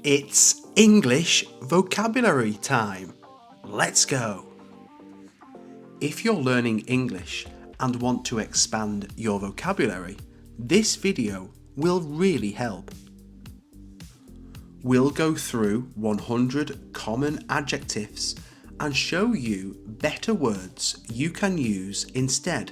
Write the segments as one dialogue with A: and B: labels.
A: It's English vocabulary time. Let's go. If you're learning English and want to expand your vocabulary, this video will really help. We'll go through 100 common adjectives and show you better words you can use instead.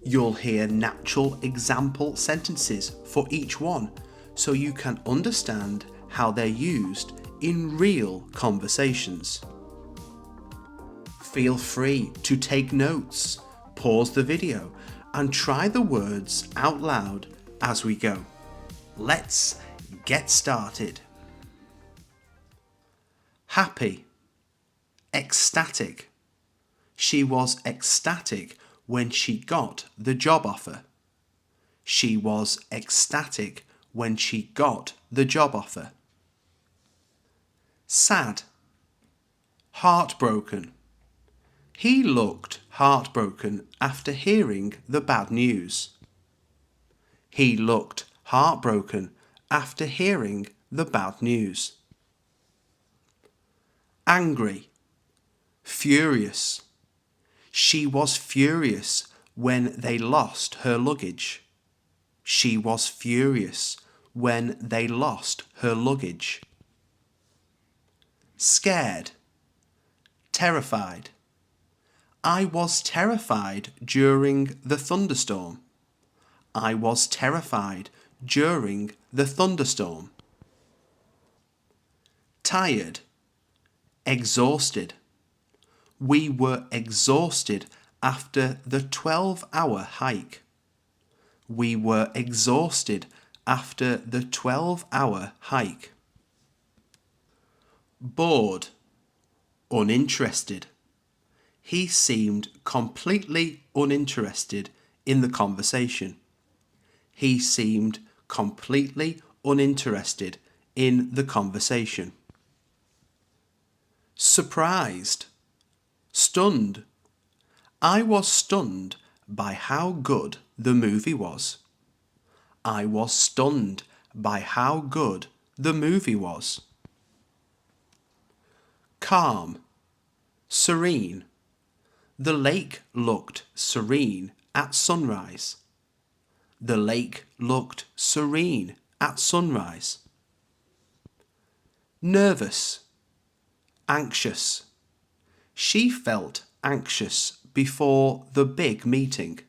A: You'll hear natural example sentences for each one, so you can understand how they're used in real conversations. Feel free to take notes, pause the video, and try the words out loud as we go. Let's get started. Happy, ecstatic. She was ecstatic when she got the job offer. She was ecstatic when she got the job offer. Sad, heartbroken. He looked heartbroken after hearing the bad news. He looked heartbroken after hearing the bad news. Angry, furious. She was furious when they lost her luggage. She was furious when they lost her luggage. Scared, terrified. I was terrified during the thunderstorm. I was terrified during the thunderstorm. Tired, exhausted. We were exhausted after the 12-hour hike. We were exhausted after the 12-hour hike. Bored, uninterested. He seemed completely uninterested in the conversation. He seemed completely uninterested in the conversation. Surprised, stunned. I was stunned by how good the movie was. I was stunned by how good the movie was. Calm, serene. The lake looked serene at sunrise. The lake looked serene at sunrise. Nervous, anxious. She felt anxious before the big meeting.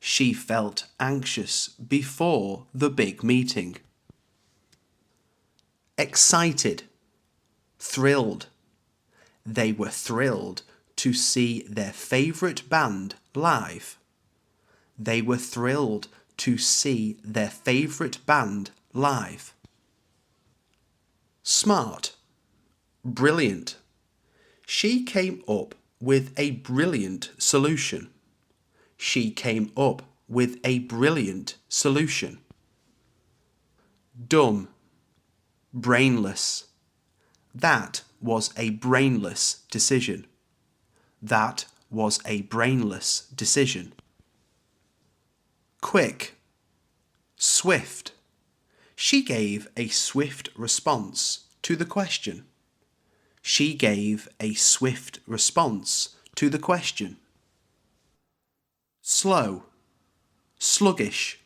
A: She felt anxious before the big meeting. Excited, thrilled. They were thrilled to see their favourite band live. They were thrilled to see their favourite band live. Smart, brilliant. She came up with a brilliant solution. She came up with a brilliant solution. Dumb, brainless. That was a brainless decision. That was a brainless decision. Quick, swift. She gave a swift response to the question. She gave a swift response to the question. Slow, sluggish.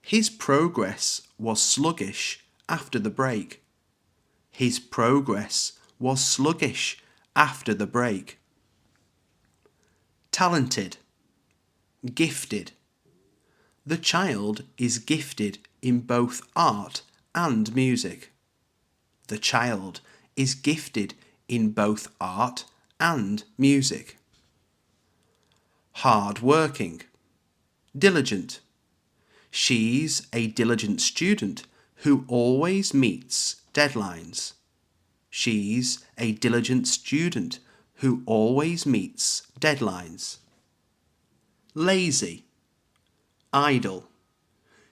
A: His progress was sluggish after the break. His progress was sluggish after the break. Talented, gifted. The child is gifted in both art and music. The child is gifted in both art and music. Hard-working, diligent. She's a diligent student who always meets deadlines. She's a diligent student who always meets deadlines. Lazy, idle.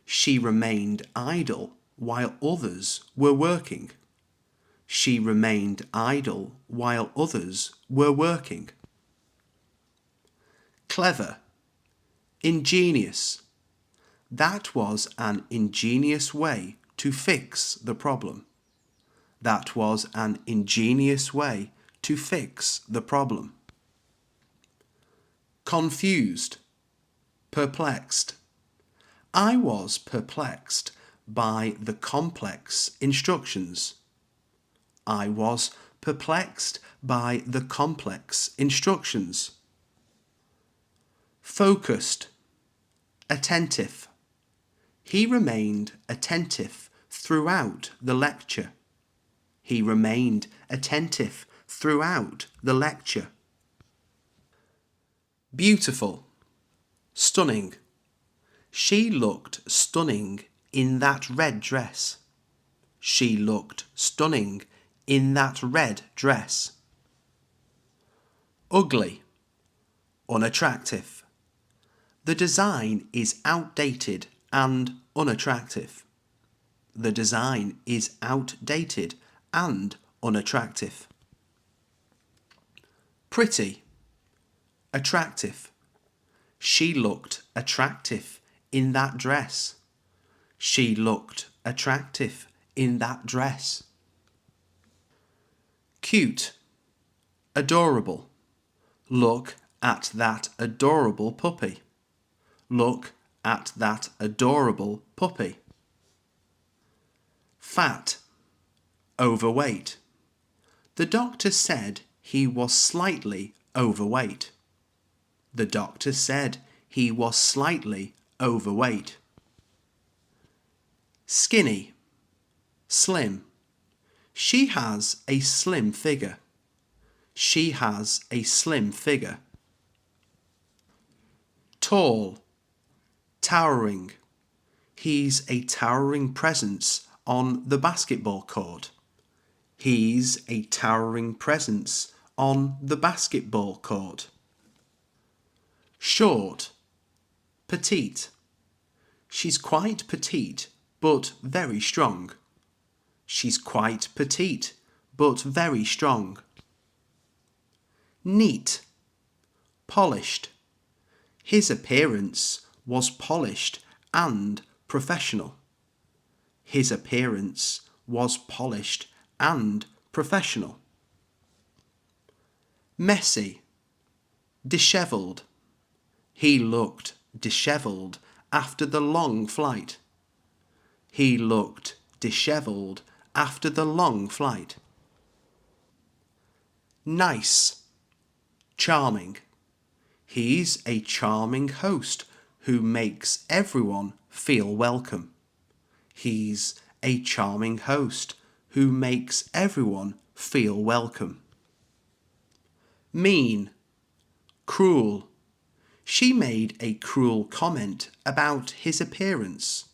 A: She remained idle while others were working. She remained idle while others were working. Clever, ingenious. That was an ingenious way to fix the problem. That was an ingenious way to fix the problem. Confused, perplexed. I was perplexed by the complex instructions. I was perplexed by the complex instructions. Focused, attentive. He remained attentive throughout the lecture. He remained attentive throughout the lecture. Beautiful, stunning. She looked stunning in that red dress. She looked stunning in that red dress. Ugly, unattractive. The design is outdated and unattractive. The design is outdated and unattractive. Pretty, attractive. She looked attractive in that dress. She looked attractive in that dress. Cute, adorable. Look at that adorable puppy. Look at that adorable puppy. Fat, overweight. The doctor said he was slightly overweight. The doctor said he was slightly overweight. Skinny, slim. She has a slim figure. She has a slim figure. Tall, towering. He's a towering presence on the basketball court. He's a towering presence on the basketball court. Short, petite. She's quite petite but very strong. She's quite petite but very strong. Neat, polished. His appearance was polished and professional. His appearance was polished and professional. Messy, dishevelled. He looked dishevelled after the long flight. He looked dishevelled after the long flight. Nice, charming. He's a charming host who makes everyone feel welcome. He's a charming host who makes everyone feel welcome. Mean, cruel. She made a cruel comment about his appearance.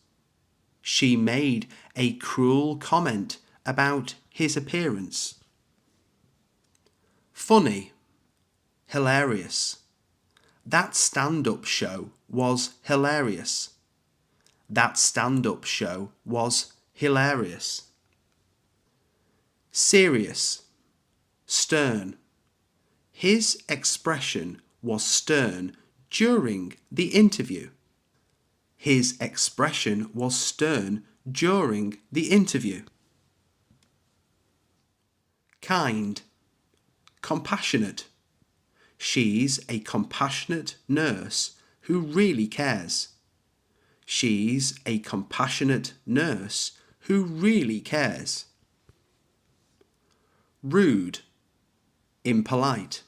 A: She made a cruel comment about his appearance. Funny, hilarious. That stand-up show was hilarious. That stand-up show was hilarious. Serious, stern. His expression was stern during the interview. His expression was stern during the interview. Kind, compassionate. She's a compassionate nurse who really cares. She's a compassionate nurse who really cares. Rude, impolite.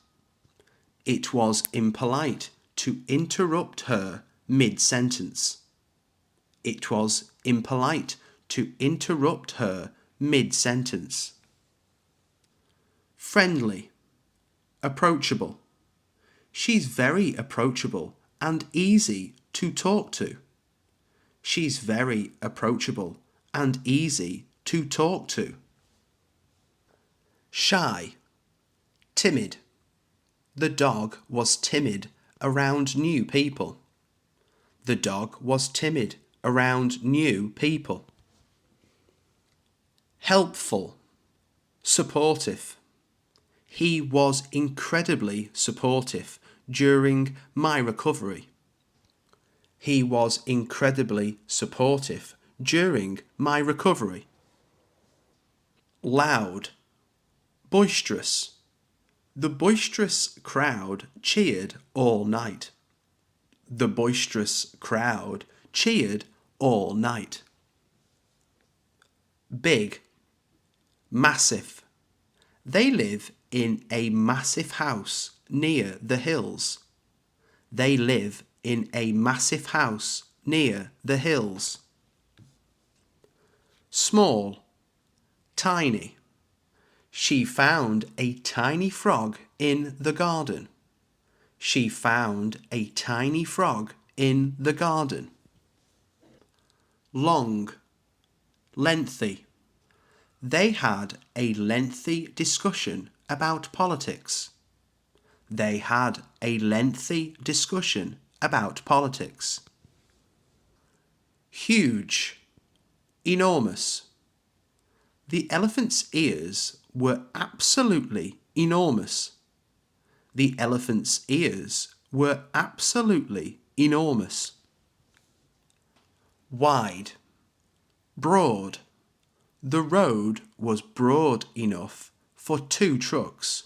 A: It was impolite to interrupt her mid-sentence. It was impolite to interrupt her mid-sentence. Friendly, approachable. She's very approachable and easy to talk to. She's very approachable and easy to talk to. Shy, timid. The dog was timid around new people. The dog was timid around new people. Helpful, supportive. He was incredibly supportive during my recovery. He was incredibly supportive during my recovery. Loud, boisterous. The boisterous crowd cheered all night. The boisterous crowd cheered all night. Big, massive. They live in a massive house near the hills. They live in a massive house near the hills. Small, tiny. She found a tiny frog in the garden. She found a tiny frog in the garden. Long, lengthy. They had a lengthy discussion about politics. They had a lengthy discussion about politics. Huge, enormous. The elephant's ears were absolutely enormous. The elephant's ears were absolutely enormous. Wide, broad. The road was broad enough for 2 trucks.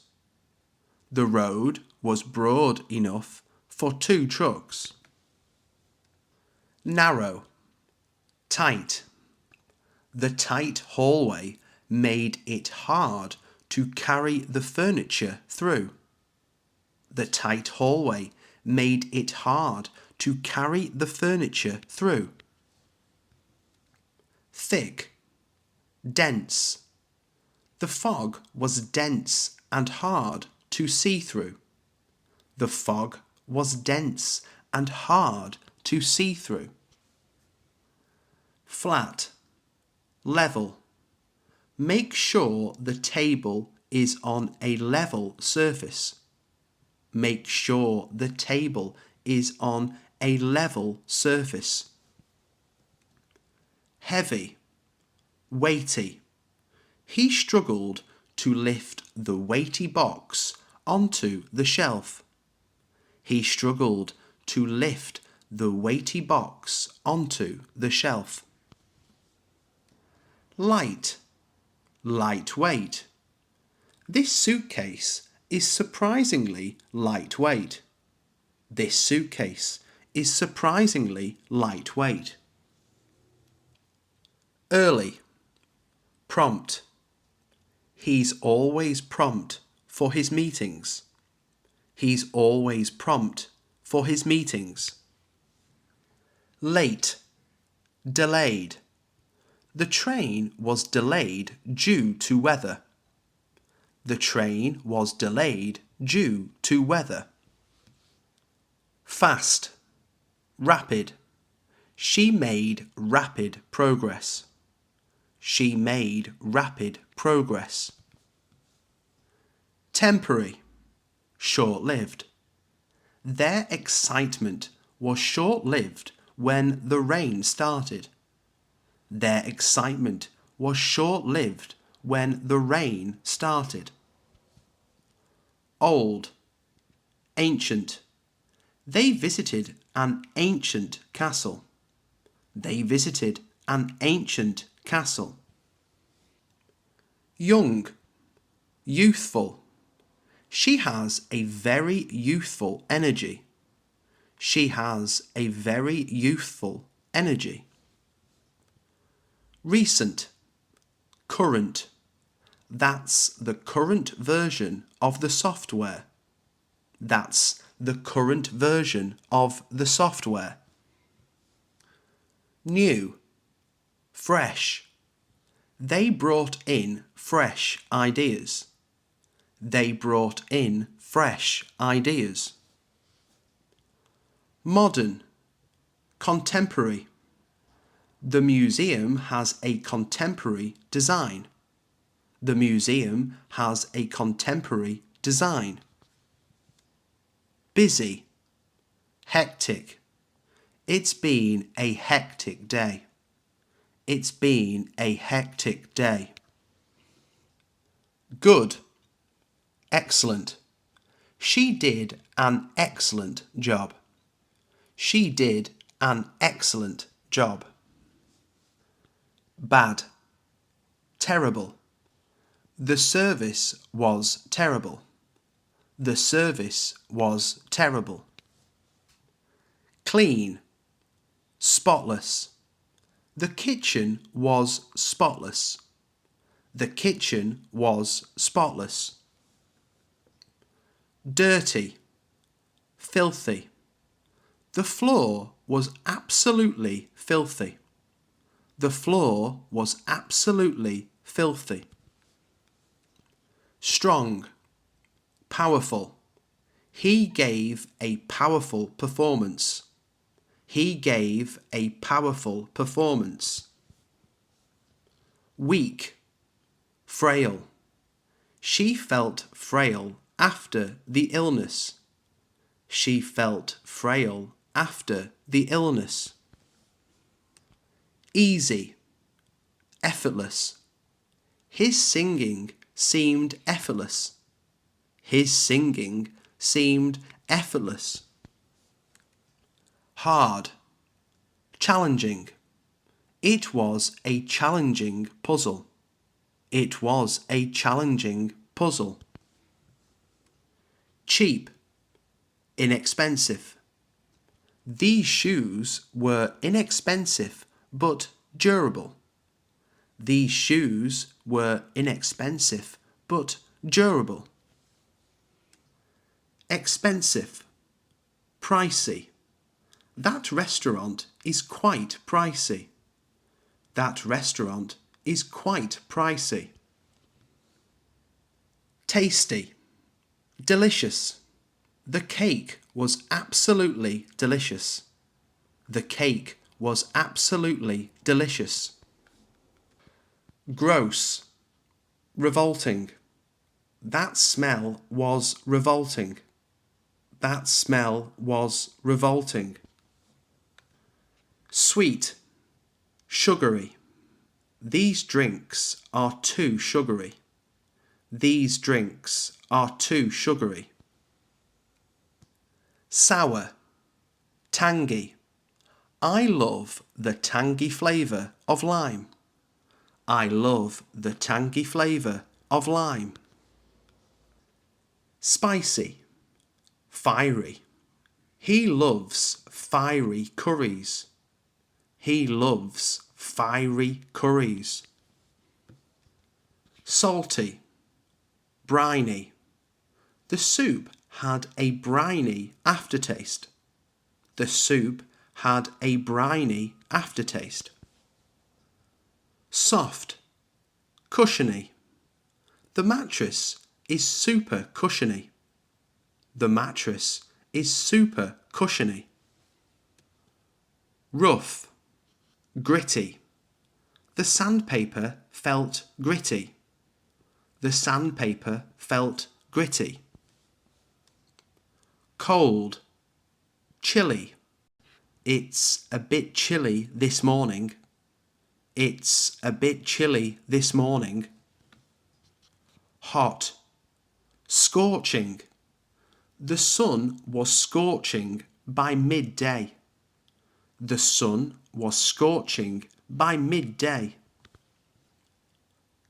A: The road was broad enough for 2 trucks. Narrow, tight. The tight hallway made it hard to carry the furniture through. The tight hallway made it hard to carry the furniture through. Thick, dense. The fog was dense and hard to see through. The fog was dense and hard to see through. Flat, level. Make sure the table is on a level surface. Make sure the table is on a level surface. Heavy, weighty. He struggled to lift the weighty box onto the shelf. He struggled to lift the weighty box onto the shelf. Light, lightweight. This suitcase is surprisingly lightweight. This suitcase is surprisingly lightweight. Early, prompt. He's always prompt for his meetings. He's always prompt for his meetings. Late, delayed. The train was delayed due to weather. The train was delayed due to weather. Fast, rapid. She made rapid progress. She made rapid progress. Temporary, short-lived. Their excitement was short-lived when the rain started. Their excitement was short-lived when the rain started. Old, ancient. They visited an ancient castle. They visited an ancient castle. Young, youthful. She has a very youthful energy. She has a very youthful energy. Recent, current. That's the current version of the software. That's the current version of the software. New, fresh. They brought in fresh ideas. They brought in fresh ideas. Modern, contemporary. The museum has a contemporary design. The museum has a contemporary design. Busy, hectic. It's been a hectic day. It's been a hectic day. Good, excellent. She did an excellent job. She did an excellent job. bad, terrible. The service was terrible. The service was terrible. Clean, spotless. The kitchen was spotless. The kitchen was spotless. Dirty, filthy. The floor was absolutely filthy. The floor was absolutely filthy. Strong, powerful. He gave a powerful performance. He gave a powerful performance. Weak, frail. She felt frail after the illness. She felt frail after the illness. Easy, effortless. His singing seemed effortless. His singing seemed effortless. Hard, challenging. It was a challenging puzzle. It was a challenging puzzle. Cheap, inexpensive. These shoes were inexpensive but durable. These shoes were inexpensive but durable. Expensive, pricey. That restaurant is quite pricey. That restaurant is quite pricey. Tasty, delicious. The cake was absolutely delicious. The cake was absolutely delicious. Gross, revolting. That smell was revolting. That smell was revolting. Sweet, sugary. These drinks are too sugary. These drinks are too sugary. Sour, tangy. I love the tangy flavour of lime. I love the tangy flavour of lime. Spicy, fiery. He loves fiery curries. He loves fiery curries. Salty, briny. The soup had a briny aftertaste. The soup had a briny aftertaste. Soft, cushiony. The mattress is super cushiony. The mattress is super cushiony. Rough, gritty. The sandpaper felt gritty. The sandpaper felt gritty. Cold, chilly. It's a bit chilly this morning. It's a bit chilly this morning. Hot, scorching. The sun was scorching by midday. The sun was scorching by midday.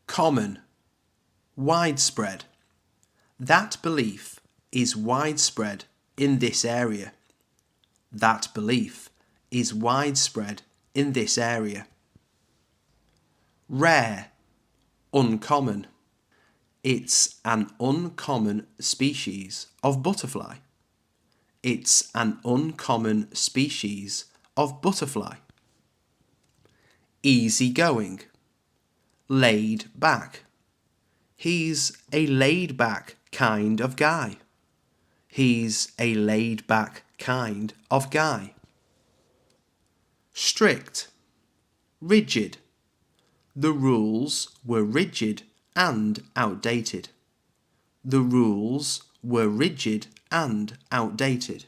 A: Common, widespread. That belief is widespread in this area. That belief is widespread in this area. Rare, uncommon. It's an uncommon species of butterfly. It's an uncommon species of butterfly. Easygoing, laid back. He's a laid back kind of guy. He's a laid back kind of guy. Strict, rigid. The rules were rigid and outdated. The rules were rigid and outdated.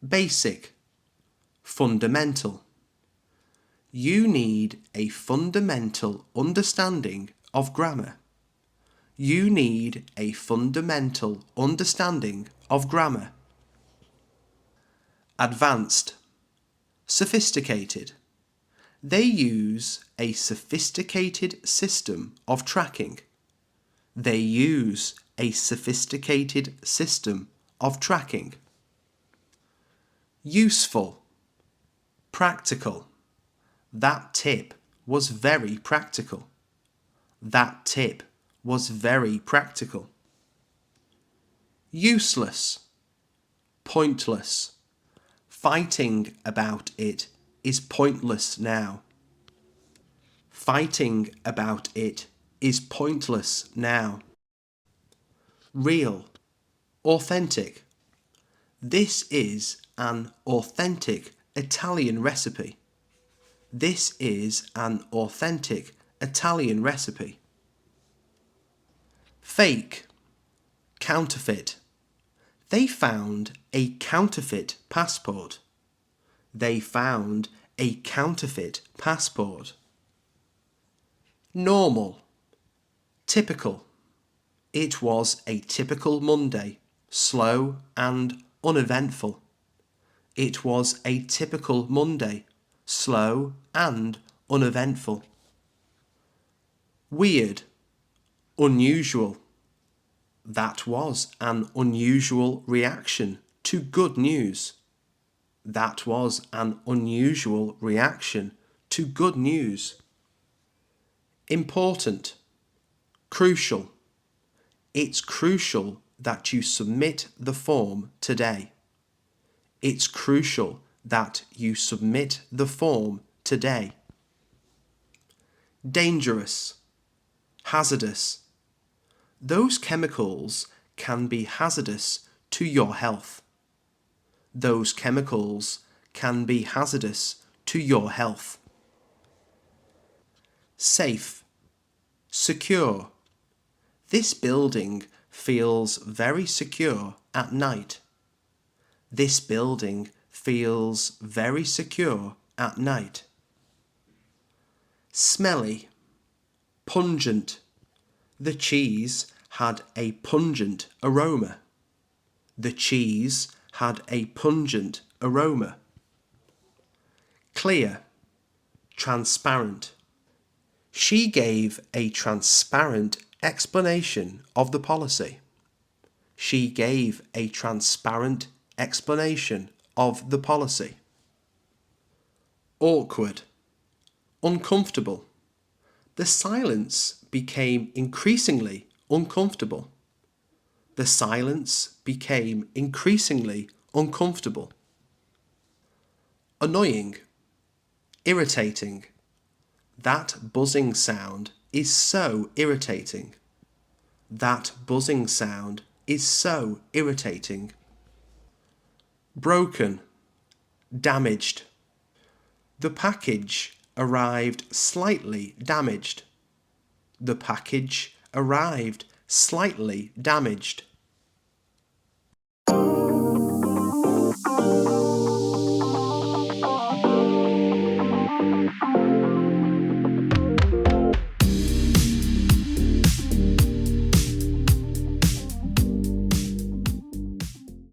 A: Basic, fundamental. You need a fundamental understanding of grammar. You need a fundamental understanding of grammar. Advanced, sophisticated. They use a sophisticated system of tracking. They use a sophisticated system of tracking. Useful. Practical. That tip was very practical. That tip was very practical. Useless. Pointless. Fighting about it is pointless now. Fighting about it is pointless now. Real. Authentic. This is an authentic Italian recipe. This is an authentic Italian recipe. Fake. Counterfeit. They found a counterfeit passport. They found a counterfeit passport. Normal. Typical. It was a typical Monday, slow and uneventful. It was a typical Monday, slow and uneventful. Weird. Unusual. That was an unusual reaction to good news. That was an unusual reaction to good news. Important. Crucial. It's crucial that you submit the form today. It's crucial that you submit the form today. Dangerous. Hazardous. Those chemicals can be hazardous to your health. Those chemicals can be hazardous to your health. Safe. Secure. This building feels very secure at night. This building feels very secure at night. Smelly. Pungent. The cheese had a pungent aroma. The cheese had a pungent aroma. Clear. Transparent. She gave a transparent explanation of the policy. She gave a transparent explanation of the policy. Awkward. Uncomfortable. The silence became increasingly uncomfortable. The silence became increasingly uncomfortable. Annoying. Irritating. That buzzing sound is so irritating. That buzzing sound is so irritating. Broken. Damaged. The package arrived slightly damaged. The package arrived slightly damaged.